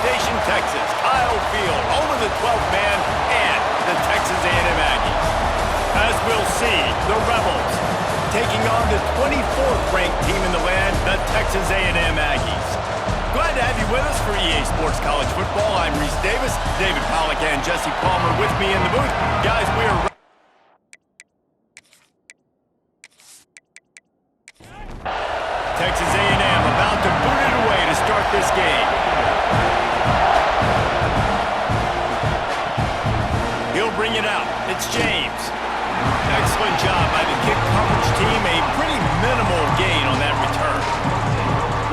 Station, Texas, Kyle Field, home of the 12th man and the Texas A&M Aggies. As we'll see, the Rebels taking on the 24th ranked team in the land, the Texas A&M Aggies. Glad to have you with us for EA Sports College Football. I'm Reese Davis, David Pollack and Jesse Palmer with me in the booth. Guys, we are Texas A&M about to boot it away to start this game. He'll bring it out. It's James. Excellent job by the kick coverage team. A pretty minimal gain on that return.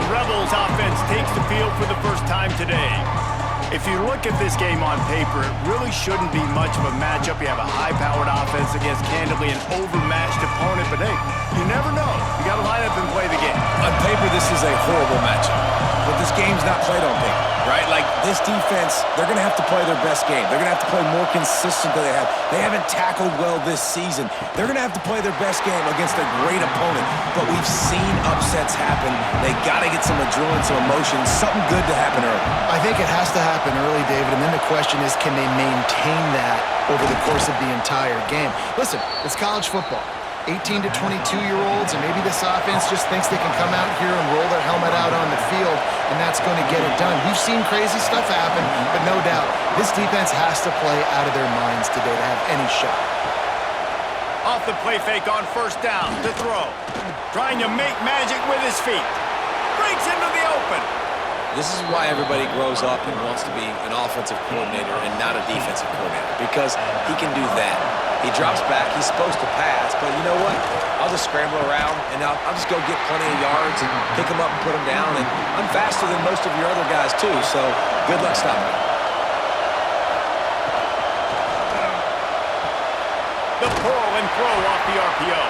The Rebels offense takes the field for the first time today. If you look at this game on paper, it really shouldn't be much of a matchup. You have a high-powered offense against, candidly, an overmatched opponent. But, hey, you never know. You got to line up and play the game. On paper, this is a horrible matchup. But this game's not played on paper, right? Like, this defense, they're going to have to play their best game. They're going to have to play more consistent than they have. They haven't tackled well this season. They're going to have to play their best game against a great opponent. But we've seen upsets happen. They got to get some adrenaline, some emotion, something good to happen early. I think it has to happen early, David, and then the question is, can they maintain that over the course of the entire game? Listen, it's college football. 18 to 22-year-olds, and maybe this offense just thinks they can come out here and roll their helmet out on the field, and that's going to get it done. We've seen crazy stuff happen, but no doubt, this defense has to play out of their minds today to have any shot. Off the play fake on first down to throw. Trying to make magic with his feet. Breaks into the open. This is why everybody grows up and wants to be an offensive coordinator and not a defensive coordinator, because he can do that. He drops back, he's supposed to pass, but you know what? I'll just scramble around, and I'll just go get plenty of yards and pick them up and put them down, and I'm faster than most of your other guys, too, so good luck stopping me. The pull and throw off the RPO.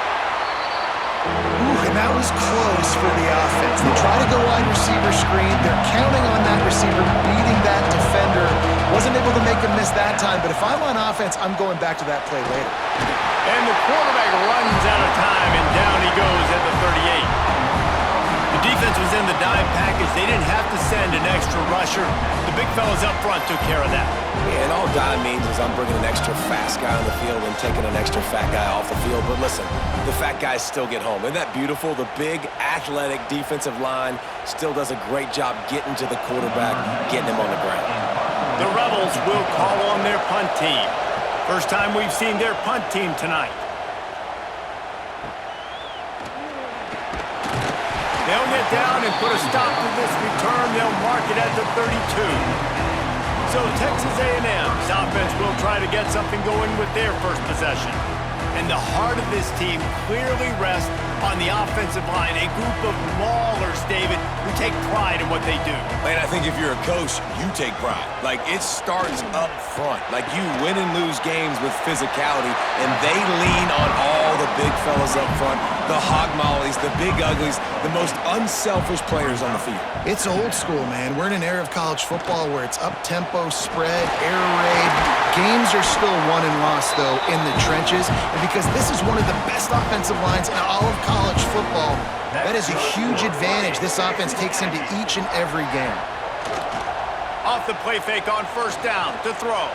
Ooh, and that was close for the offense. They try to go wide receiver screen. They're counting on that receiver beating that defender. Wasn't able to make him miss that time, but if I'm on offense, I'm going back to that play later. And the quarterback runs out of time, and down he goes at the 38. The defense was in the dime package. They didn't have to send an extra rusher. The big fellas up front took care of that. Yeah, and all dime means is I'm bringing an extra fast guy on the field and taking an extra fat guy off the field. But listen, the fat guys still get home. Isn't that beautiful? The big, athletic defensive line still does a great job getting to the quarterback, getting him on the ground. The Rebels will call on their punt team. First time we've seen their punt team tonight. They'll get down and put a stop to this return. They'll mark it at the 32. So Texas A&M's offense will try to get something going with their first possession. And the heart of this team clearly rests on the offensive line, a group of maulers, David, who take pride in what they do. Man, I think if you're a coach, you take pride. Like, it starts up front. Like, you win and lose games with physicality, and they lean on all the big fellas up front, the hog mollies, the big uglies, the most unselfish players on the field. It's old school, man. We're in an era of college football where it's up-tempo, spread, air raid. Games are still won and lost, though, in the trenches. And because this is one of the best offensive lines in all of college football, that is a huge advantage this offense takes into each and every game. Off the play fake on first down to throw.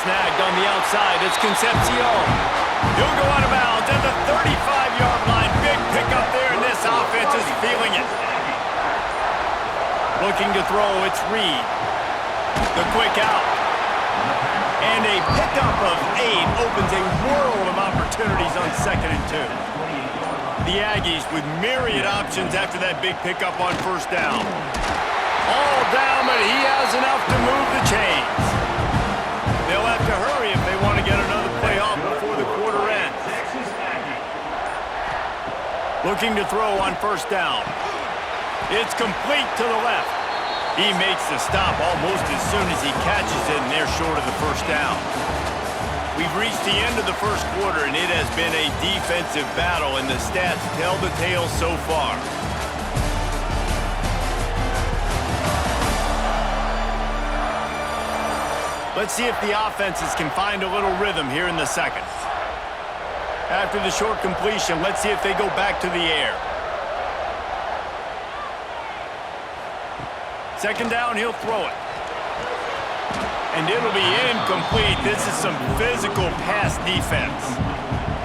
Snagged on the outside. It's Concepcion. He'll go out of bounds at the 35-yard line. Big pickup there, and this offense is feeling it. Looking to throw, it's Reed. The quick out. And a pickup of 8 opens a world of opportunities on 2nd and 2. The Aggies with myriad options after that big pickup on first down. All down, but he has enough to move the chains. They'll have to hurry if they want to get another play off before the quarter ends. Looking to throw on first down. It's complete to the left. He makes the stop almost as soon as he catches it, and they're short of the first down. We've reached the end of the first quarter, and it has been a defensive battle, and the stats tell the tale so far. Let's see if the offenses can find a little rhythm here in the second. After the short completion, let's see if they go back to the air. Second down, he'll throw it. And it'll be incomplete. This is some physical pass defense.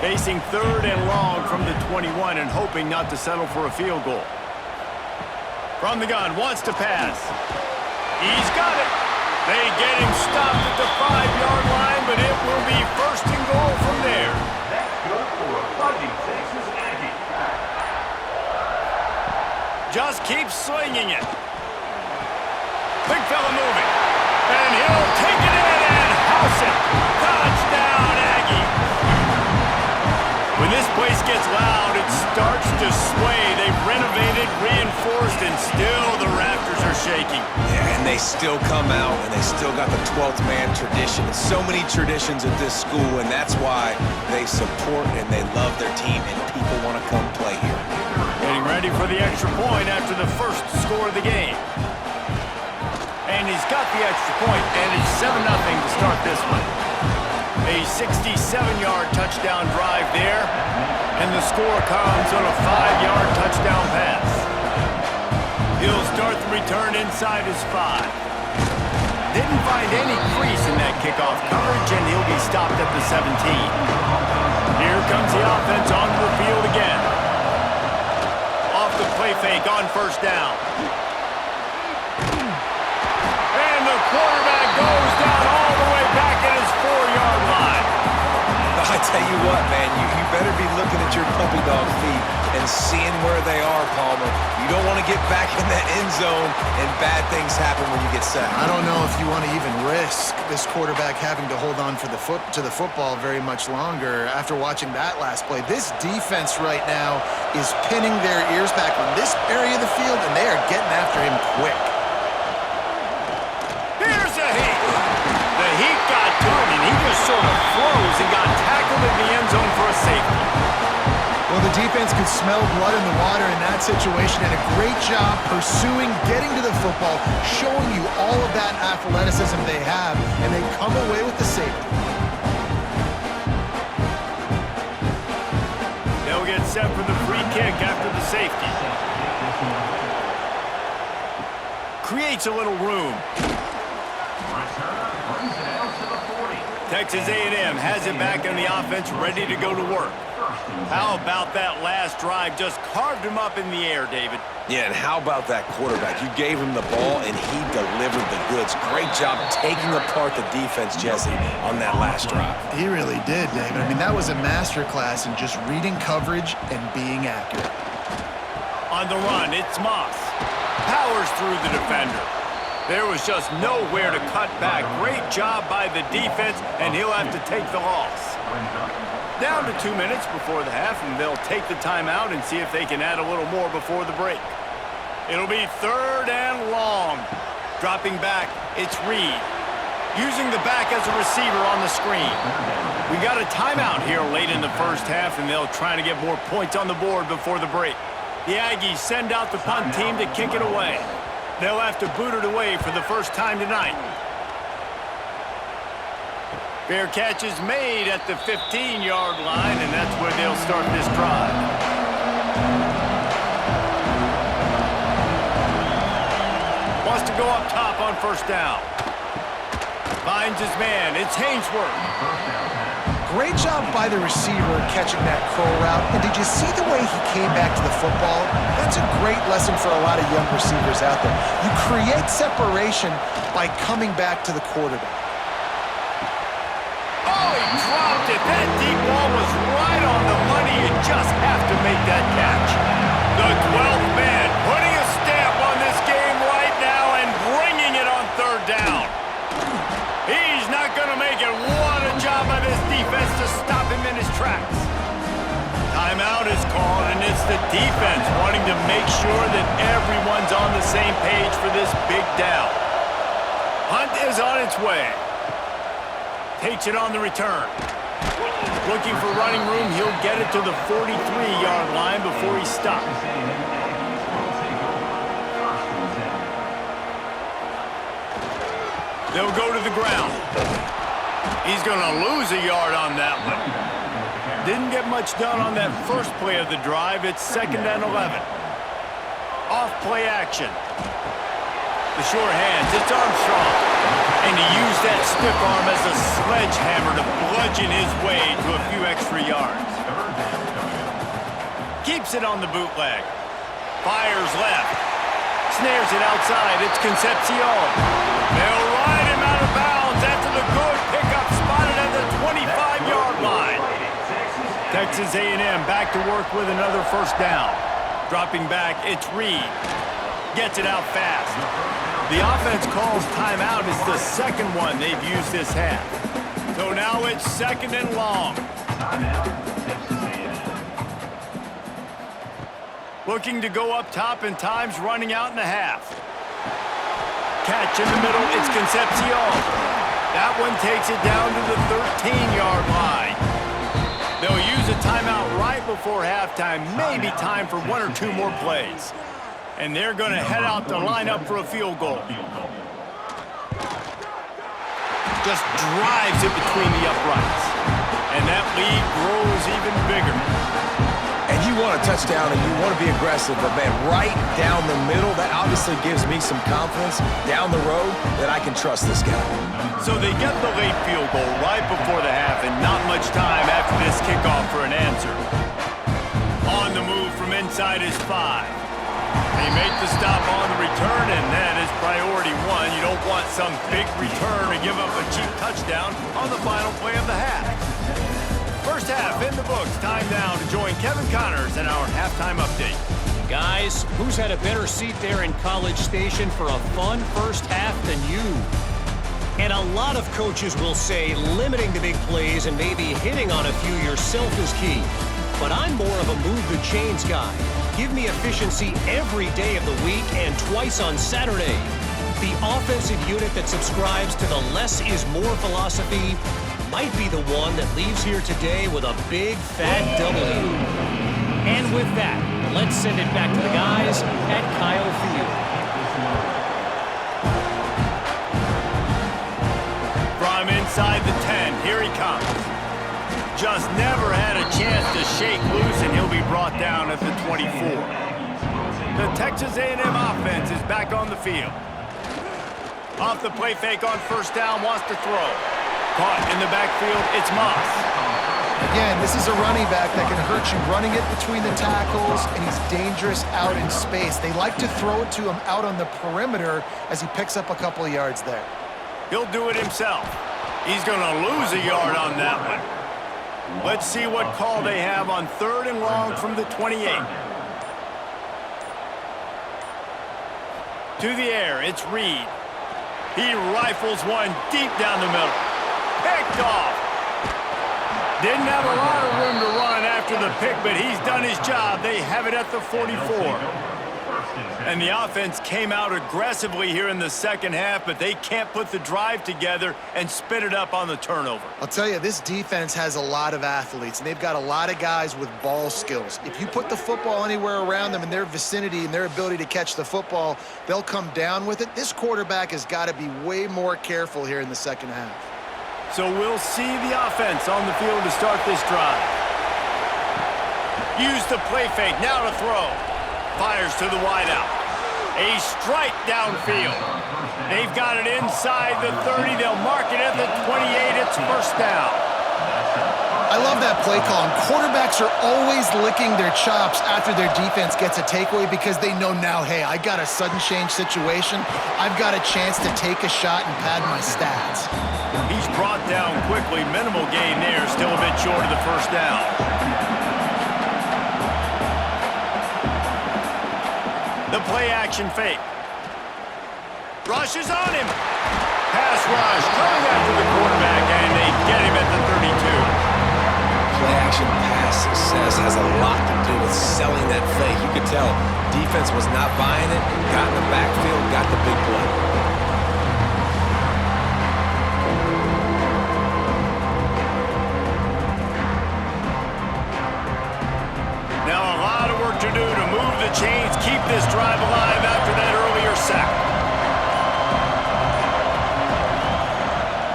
Facing third and long from the 21 and hoping not to settle for a field goal. From the gun, wants to pass. He's got it. They get him stopped at the 5-yard line, but it will be first and goal from there. That's good for a Fighting Texas Aggie. Just keep slinging it. Big fella moving. And he'll take it in and house it. Touchdown, Aggie. When this place gets loud, it starts to sway. They've renovated, reinforced, and still the rafters are shaking. Yeah, and they still come out, and they still got the 12th man tradition. So many traditions at this school, and that's why they support and they love their team, and people want to come play here. Getting ready for the extra point after the first score of the game. And he's got the extra point, and it's 7-0 to start this one. A 67-yard touchdown drive there, and the score comes on a 5-yard touchdown pass. He'll start the return inside his 5. Didn't find any crease in that kickoff coverage, and he'll be stopped at the 17. Here comes the offense onto the field again. Off the play fake on first down. And the quarterback goes down all the way back at his 4-yard line. I tell you what, man, you better be looking at your puppy dog feet and seeing where they are, Palmer. You don't want to get back in that end zone and bad things happen when you get sacked. I don't know if you want to even risk this quarterback having to hold on to the football very much longer after watching that last play. This defense right now is pinning their ears back on this area of the field, and they are getting after him quick. Here's a heat. The heat got to him, and he just sort of froze and got tackled in the end zone for a safety. Well, the defense could smell blood in the water in that situation, and a great job pursuing, getting to the football, showing you all of that athleticism they have, and they come away with the safety. They'll get set for the free kick after the safety. Creates a little room. Texas A&M has it back in the offense, ready to go to work. How about that last drive? Just carved him up in the air, David. Yeah, and how about that quarterback? You gave him the ball, and he delivered the goods. Great job taking apart the defense, Jesse, on that last drive. He really did, David. I mean, that was a masterclass in just reading coverage and being accurate. On the run, it's Moss. Powers through the defender. There was just nowhere to cut back. Great job by the defense, and he'll have to take the loss. Down to 2 minutes before the half, and they'll take the timeout and see if they can add a little more before the break. It'll be third and long. Dropping back, it's Reed. Using the back as a receiver on the screen. We got a timeout here late in the first half, and they'll try to get more points on the board before the break. The Aggies send out the punt team to kick it away. They'll have to boot it away for the first time tonight. Fair catch is made at the 15-yard line, and that's where they'll start this drive. Wants to go up top on first down. Finds his man. It's Hainsworth. Great job by the receiver catching that curl route. And did you see the way he came back to the football? That's a great lesson for a lot of young receivers out there. You create separation by coming back to the quarterback. Oh, he dropped it. That deep ball was right on the money. You just have to make that catch. The 12th man putting a stamp on this game right now and bringing it on third down. He's not going to make it. What a job by this defense to stop him in his tracks. Timeout is called, and it's the defense wanting to make sure that everyone's on the same page for this big down. Hunt is on its way. Takes it on the return. Looking for running room, he'll get it to the 43-yard line before he stops. They'll go to the ground. He's going to lose a yard on that one. Didn't get much done on that first play of the drive. It's 2nd and 11. Off play action. The sure hands, it's Armstrong. And to use that stiff arm as a sledgehammer to bludgeon his way to a few extra yards. Keeps it on the bootleg. Fires left. Snares it outside. It's Concepcion. They'll ride him out of bounds after the good pickup spotted at the 25-yard line. Texas A&M back to work with another first down. Dropping back, it's Reed. Gets it out fast. The offense calls timeout. It's the second one they've used this half. So now it's second and long. Looking to go up top, and time's running out in the half. Catch in the middle, it's Concepcion. That one takes it down to the 13-yard line. They'll use a timeout right before halftime, maybe time for one or two more plays. And they're going to head out to line up for a field goal. Just drives it between the uprights. And that lead grows even bigger. And you want a touchdown and you want to be aggressive, but man, right down the middle, that obviously gives me some confidence down the road that I can trust this guy. So they get the late field goal right before the half, and not much time after this kickoff for an answer. On the move from inside his 5. They make the stop on the return, and that is priority one. You don't want some big return to give up a cheap touchdown on the final play of the half. First half in the books. Time now to join Kevin Connors in our halftime update. Guys, who's had a better seat there in College Station for a fun first half than you? And a lot of coaches will say limiting the big plays and maybe hitting on a few yourself is key. But I'm more of a move the chains guy. Give me efficiency every day of the week and twice on Saturday. The offensive unit that subscribes to the less is more philosophy might be the one that leaves here today with a big fat W. And with that, let's send it back to the guys at Kyle Field. From inside the 10, here he comes. Just never had a chance to shake loose, and he'll be brought down at the 24. The Texas A&M offense is back on the field. Off the play fake on first down, wants to throw. Caught in the backfield, it's Moss. Again, this is a running back that can hurt you running it between the tackles, and he's dangerous out in space. They like to throw it to him out on the perimeter as he picks up a couple of yards there. He'll do it himself. He's going to lose a yard on that one. Let's see what call they have on third and long from the 28. To the air, it's Reed. He rifles one deep down the middle. Picked off. Didn't have a lot of room to run after the pick, but he's done his job. They have it at the 44. And the offense came out aggressively here in the second half, but they can't put the drive together and spit it up on the turnover. I'll tell you, this defense has a lot of athletes, and they've got a lot of guys with ball skills. If you put the football anywhere around them in their vicinity and their ability to catch the football, they'll come down with it. This quarterback has got to be way more careful here in the second half. So we'll see the offense on the field to start this drive. Use the play fake, now to throw. Fires to the wideout. A strike downfield. They've got it inside the 30. They'll mark it at the 28. It's first down. I love that play call. And quarterbacks are always licking their chops after their defense gets a takeaway because they know now, hey, I got a sudden change situation. I've got a chance to take a shot and pad my stats. He's brought down quickly. Minimal gain there. Still a bit short of the first down. The play-action fake. Rush is on him. Pass rush coming after the quarterback, and they get him at the 32. Play-action pass success has a lot to do with selling that fake. You could tell defense was not buying it, got in the backfield, got the big play. Now a lot of work to do to move the chains, keep this drive alive after that earlier sack.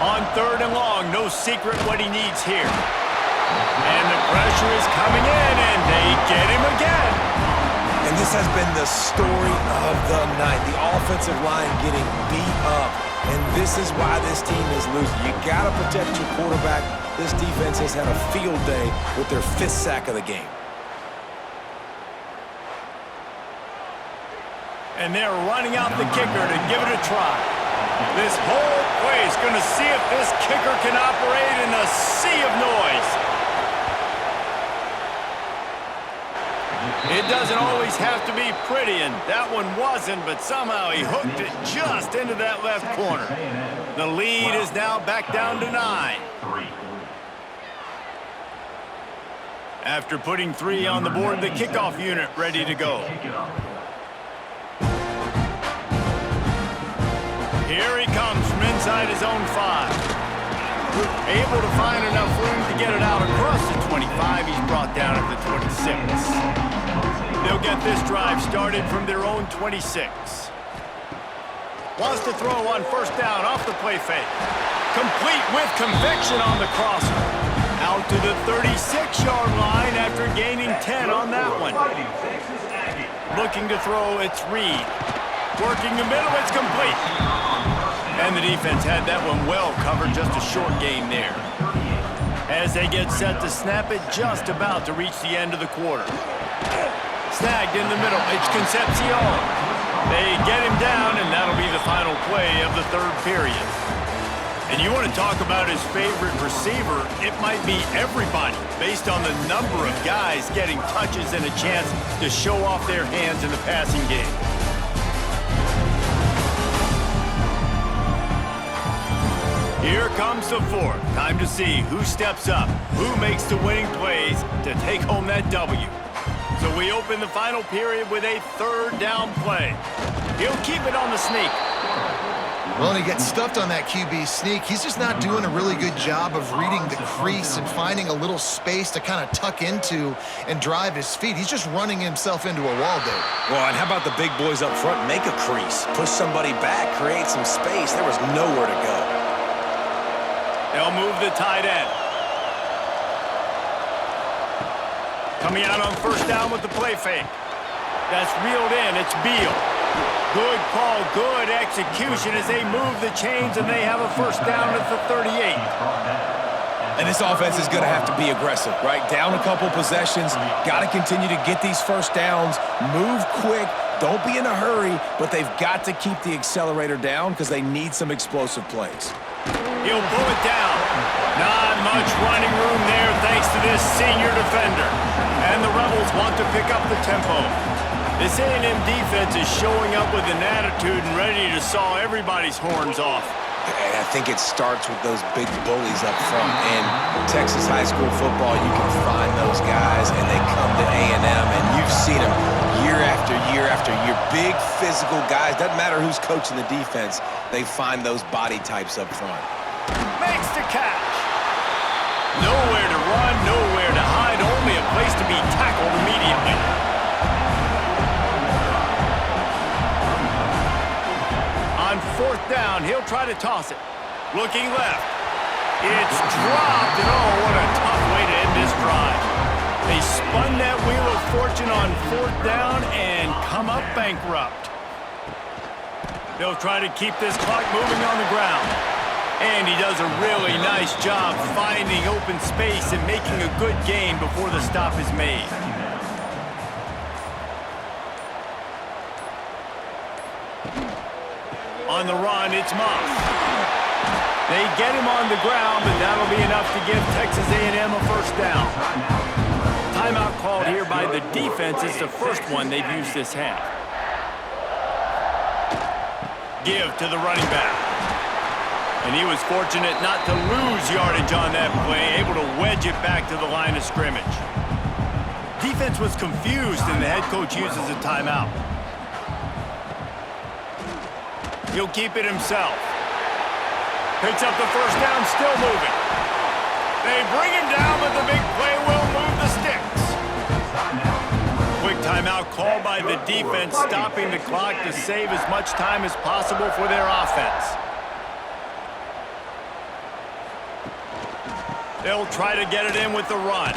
On third and long, no secret what he needs here. And the pressure is coming in, and they get him again. And this has been the story of the night. The offensive line getting beat up. And this is why this team is losing. You got to protect your quarterback. This defense has had a field day with their 5th sack of the game. And they're running out the kicker to give it a try. This whole play is going to see if this kicker can operate in a sea of noise. It doesn't always have to be pretty, and that one wasn't, but somehow he hooked it just into that left corner. The lead is now back down to 9. After putting 3 on the board, the kickoff unit ready to go. Here he comes from inside his own 5. Able to find enough room to get it out across the 25. He's brought down at the 26. They'll get this drive started from their own 26. Wants to throw on first down off the play fake. Complete with conviction on the crosser. Out to the 36-yard line after gaining 10 on that one. Looking to throw, it's Reed. Working the middle, it's complete. And the defense had that one well covered, just a short gain there. As they get set to snap it, just about to reach the end of the quarter. Snagged in the middle, it's Concepcion. They get him down, and that'll be the final play of the 3rd period. And you want to talk about his favorite receiver, it might be everybody, based on the number of guys getting touches and a chance to show off their hands in the passing game. Here comes the 4th. Time to see who steps up, who makes the winning plays to take home that W. So we open the final period with a 3rd down play. He'll keep it on the sneak. Well, and he gets stuffed on that QB sneak. He's just not doing a really good job of reading the crease and finding a little space to kind of tuck into and drive his feet. He's just running himself into a wall, Dave. Well, and how about the big boys up front? Make a crease. Push somebody back. Create some space. There was nowhere to go. They'll move the tight end. Coming out on first down with the play fake. That's reeled in. It's Beal. Good call, good execution as they move the chains, and they have a first down at the 38. And this offense is going to have to be aggressive, right? Down a couple possessions. Got to continue to get these first downs. Move quick. Don't be in a hurry, but they've got to keep the accelerator down because they need some explosive plays. He'll pull it down. Not much running room there thanks to this senior defender. And the Rebels want to pick up the tempo. This A&M defense is showing up with an attitude and ready to saw everybody's horns off. And I think it starts with those big bullies up front. In Texas high school football, you can find those guys, and they come to A&M, and you've seen them year after year after year. Big physical guys. Doesn't matter who's coaching the defense. They find those body types up front. Makes the catch. Nowhere to run, nowhere to hide, only a place to be tackled immediately. On fourth down, he'll try to toss it. Looking left. It's dropped, and oh, what a tough way to end this drive. They spun that wheel of fortune on fourth down and come up bankrupt. They'll try to keep this clock moving on the ground. And he does a really nice job finding open space and making a good gain before the stop is made. On the run, it's Moss. They get him on the ground, but that'll be enough to give Texas A&M a first down. Timeout called here by the defense. It's the first one they've used this half. Give to the running back. And he was fortunate not to lose yardage on that play, able to wedge it back to the line of scrimmage. Defense was confused, and the head coach uses a timeout. He'll keep it himself. Picks up the first down, still moving. They bring him down, but the big play will move the sticks. Quick timeout called by the defense, stopping the clock to save as much time as possible for their offense. They'll try to get it in with the run.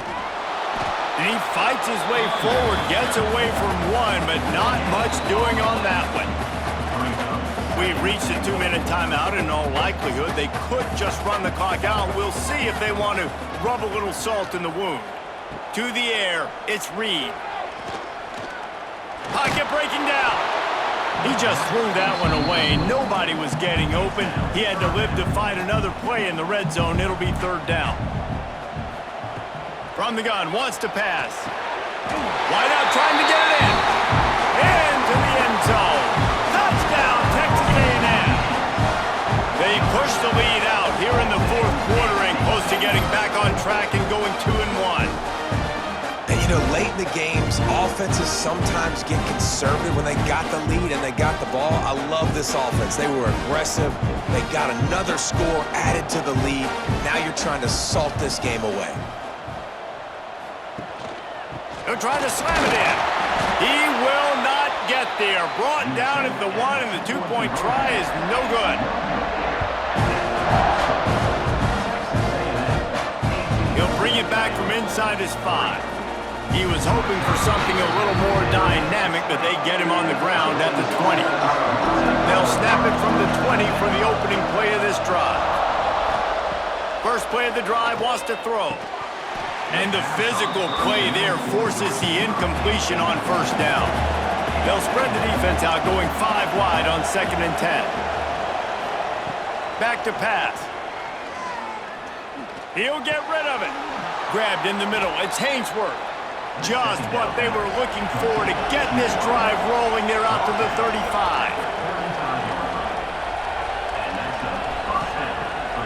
And he fights his way forward, gets away from one, but not much doing on that one. We've reached a 2-minute timeout. In all likelihood, they could just run the clock out. We'll see if they want to rub a little salt in the wound. To the air, it's Reed. Pocket breaking down. He just threw that one away. Nobody was getting open. He had to live to fight another play in the red zone. It'll be 3rd down. From the gun, wants to pass. Wide out, trying to get it in. Into the end zone. Touchdown, Texas A&M. They push the lead out here in the 4th quarter and close to getting back on track and going 2-1. And, you know, late in the games, offenses sometimes get conservative when they got the lead and they got the ball. I love this offense. They were aggressive. They got another score added to the lead. Now you're trying to salt this game away. They're trying to slam it in. He will not get there. Brought down at the 1, and the 2-point try is no good. He'll bring it back from inside his 5. He was hoping for something a little more dynamic, but they get him on the ground at the 20. They'll snap it from the 20 for the opening play of this drive. First play of the drive, wants to throw. And the physical play there forces the incompletion on 1st down. They'll spread the defense out, going 5 wide on 2nd and 10. Back to pass. He'll get rid of it. Grabbed in the middle. It's Hainsworth. Just what they were looking for to get this drive rolling. They're out to the 35.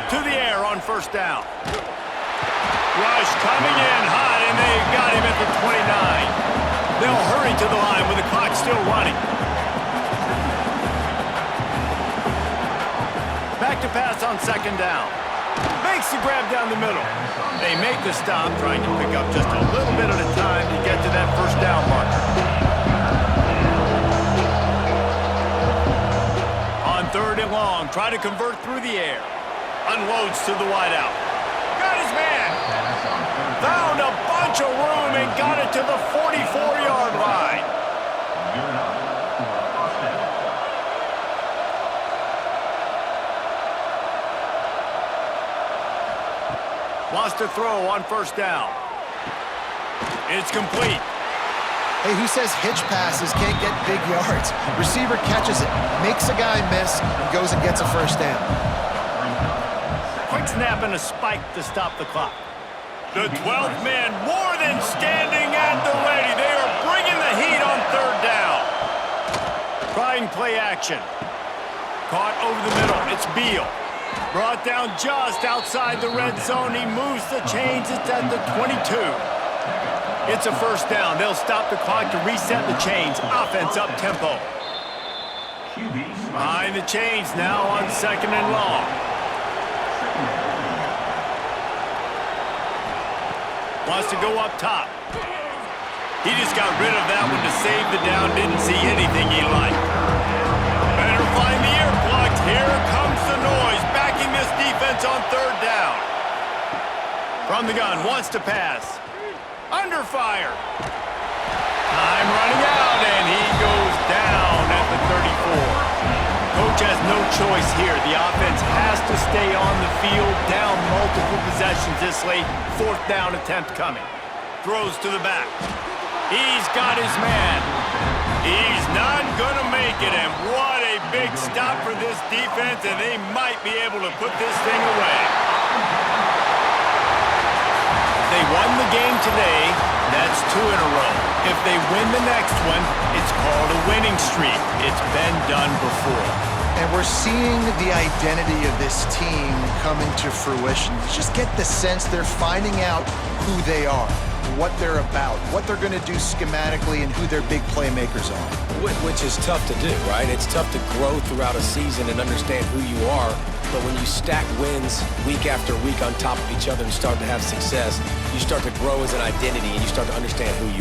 To the air on 1st down. Rush coming in hot, and they got him at the 29. They'll hurry to the line with the clock still running. Back to pass on 2nd down. Makes the grab down the middle. They make the stop, trying to pick up just a little bit at a time to get to that 1st down marker. On 3rd and long, try to convert through the air. Unloads to the wideout. Got his man. Found a bunch of room and got it to the 44-yard line. Wants to throw on 1st down. It's complete. Hey, who says hitch passes can't get big yards? Receiver catches it, makes a guy miss, and goes and gets a 1st down. Quick snap and a spike to stop the clock. The 12th man more than standing at the ready. They are bringing the heat on 3rd down. Trying play action. Caught over the middle. It's Beal. Brought down just outside the red zone. He moves the chains. It's at the 22. It's a 1st down. They'll stop the clock to reset the chains. Offense up tempo. Behind the chains now on 2nd and long. Wants to go up top. He just got rid of that one to save the down. Didn't see anything he liked. Better find the ear plugs. Here comes the noise. Backing this defense on 3rd down. From the gun, wants to pass. Under fire. Time running out, and he goes down at the 34. Coach has no choice here. The offense has to stay on the field, down multiple possessions this late. 4th down attempt coming. Throws to the back. He's got his man. He's not going to make it, and what a big stop for this defense, and they might be able to put this thing away. They won the game today. That's 2 in a row. If they win the next one, it's called a winning streak. It's been done before. And we're seeing the identity of this team come into fruition. You just get the sense they're finding out who they are, what they're about, what they're going to do schematically, and who their big playmakers are. Which is tough to do, right? It's tough to grow throughout a season and understand who you are. But when you stack wins week after week on top of each other and start to have success, you start to grow as an identity and you start to understand who you are.